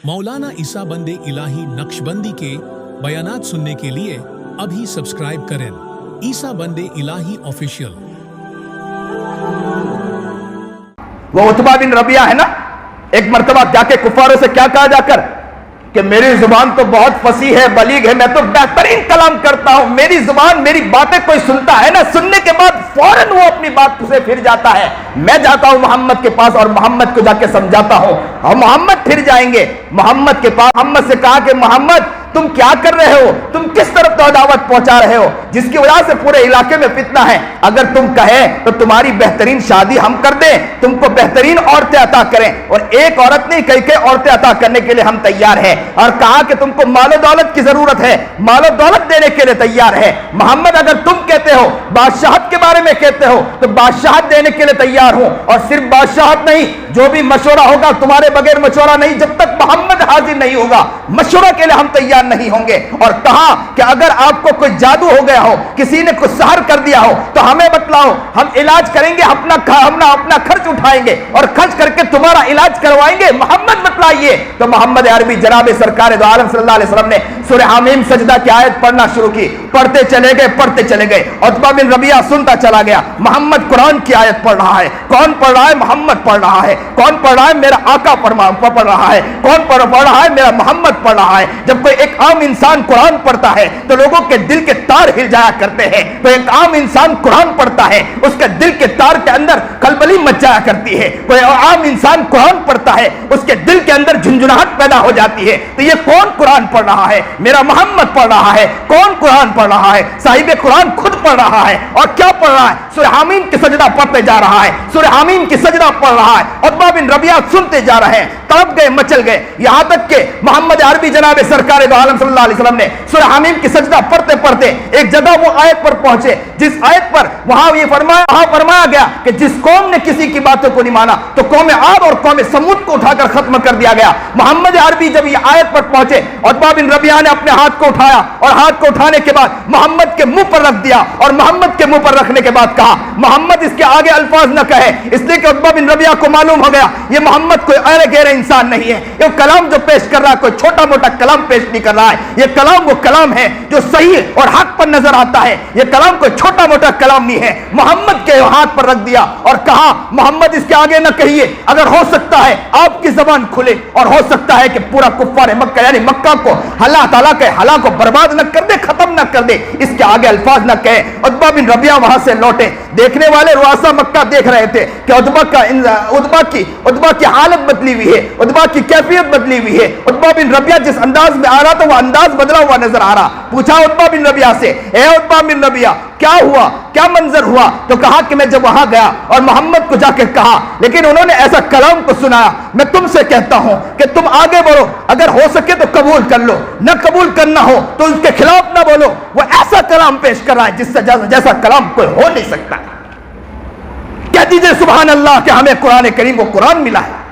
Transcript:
मौलाना ईसा बंदे इलाही नक्शबंदी के बयानात सुनने के लिए अभी सब्सक्राइब करें ईसा बंदे इलाही ऑफिशियल। वो उतबा बिन रबिया है ना, एक मर्तबा जाके कुफारों से क्या कहा जाकर कि मेरी जुबान तो बहुत फसी है, बलीग है, मैं तो बेहतरीन कलाम करता हूं, मेरी जुबान मेरी बातें कोई सुनता है ना, सुनने के बाद फौरन वो अपनी बात से फिर जाता है। मैं जाता हूं मोहम्मद के पास और मोहम्मद को जाके समझाता हूं और मोहम्मद फिर जाएंगे मोहम्मद के पास। मोहम्मद से कहा कि मोहम्मद तुम क्या कर रहे हो, तुम किस तरफ तो दावत पहुंचा रहे हो जिसकी वजह से पूरे इलाके में फितना है। अगर तुम कहे तो तुम्हारी बेहतरीन शादी हम कर दें, तुमको बेहतरीन औरतें अता करें, और एक औरत नहीं कई कई औरतें अता करने के लिए हम तैयार हैं। और कहा कि तुमको मालो दौलत की जरूरत है, मालो दौलत देने के लिए तैयार है। मोहम्मद अगर तुम कहते हो, बादशाहत के बारे में कहते हो, तो बादशाहत देने के लिए तैयार हूं, और सिर्फ बादशाहत नहीं, जो भी मशवरा होगा तुम्हारे बगैर मशवरा नहीं, जब तक मोहम्मद हाजिर नहीं होगा मशवरा के लिए हम तैयार नहीं होंगे। और कहा कि अगर आपको कोई जादू हो गया हो, किसी ने कुछ सहर कर दिया हो, तो हमें बतलाओ, हम इलाज करेंगे, अपना खर्च उठाएंगे और खर्च करके तुम्हारा इलाज करवाएंगे। मोहम्मद बतलाइए। तो मोहम्मद अरबी जनाब सरकार दो आलम सल्लल्लाहु अलैहि वसल्लम ने सूरह हामीम सजदा की आयत पढ़ना शुरू की। पढ़ते चले गए। उतबा बिन रबिया सुनता चला गया। मोहम्मद कुरान की आयत पढ़ रहा है। कौन पढ़ रहा है? मोहम्मद पढ़ रहा है। कौन पढ़ रहा है? मेरा आका पढ़ रहा है। कौन पढ़ रहा है? मेरा मोहम्मद पढ़ रहा है। जब कोई एक आम इंसान कुरान पढ़ता है तो लोगों के दिल के तार हिल जाया करते हैं। तो एक आम इंसान कुरान पढ़ता है, उसके दिल के तार के अंदर खलबली मच जाया करती है। कोई आम इंसान कुरान पढ़ता है, उसके दिल के अंदर झुंझुनाहट पैदा हो जाती है। तो ये कौन कुरान पढ़ रहा है? मेरा मोहम्मद पढ़ रहा है। कौन कुरान पढ़ रहा है? साहिब कुरान खुद पढ़ रहा है। और क्या पढ़ रहा है? सूरह हामीम की सजदा पढ़ते जा रहा है। सूरह हामीम की सजदा पढ़ रहा है। उतबा बिन रबिया सुनते जा रहे हैं, तड़प गए, मचल गए, यहां तक कि मोहम्मद अरबी जनाब सरकार दो आलम सल्लल्लाहु अलैहि वसल्लम ने सूरह हामीम की सजदा पढ़ते पढ़ते एक जगह वो आयत पर पहुंचे, जिस आयत पर वहां फरमाया गया कि जिस कौम ने किसी की बातों को नहीं माना तो कौम आद और कौम समूद को उठाकर खत्म कर दिया गया। मोहम्मद अरबी जब ये आयत पर पहुंचे, उतबा बिन रबिया ने अपने हाथ को उठाया और हाथ को उठाने के बाद मोहम्मद के मुंह पर रख दिया, और मोहम्मद के मुंह पर रखने के बाद कहा मोहम्मद इसके आगे अल्फाज न कहे, इसलिए कि उतबा बिन रबिया को मालूम हो गया ये मोहम्मद कोई अरे गहरे इंसान नहीं है। ये कलाम जो पेश कर रहा है कोई छोटा मोटा कलाम पेश नहीं कर रहा है। ये कलाम वो कलाम है जो सही और हक पर नजर आता है। ये कलाम कोई छोटा मोटा कलाम नहीं है। मोहम्मद के हाथ पर रख दिया और कहा मोहम्मद इसके आगे न कहिए, अगर हो सकता है आपकी जबान खुले और हो सकता है कि पूरा कुफ्फार मक्का यानी मक्का को अल्लाह ताला के हला को बर्बाद न कर दे, खत्म न कर दे, इसके आगे अल्फाज न कहे। उतबा बिन रबिया वहां से लौटे। देखने वाले रुआसा मक्का देख रहे थे कि उतबा की हालत बदली हुई है, उतबा की कैफियत बदली हुई है। उतबा बिन रबिया जिस अंदाज में आ रहा था वो अंदाज बदला हुआ नजर आ रहा। पूछा उतबा बिन रबिया से, ए उतबा बिन रबिया क्या हुआ, क्या मंजर हुआ? तो कहा कि मैं जब वहां गया और मोहम्मद को जाकर कहा, लेकिन उन्होंने ऐसा कलाम को सुनाया, मैं तुमसे कहता हूं कि तुम आगे बढ़ो, अगर हो सके तो कबूल कर लो, न कबूल करना हो तो उसके खिलाफ ना बोलो। वो ऐसा कलाम पेश कर रहा है जिससे जैसा कलाम कोई हो नहीं सकता। कह दीजिए सुभान अल्लाह कि हमें कुरान करीम को कुरान मिला है।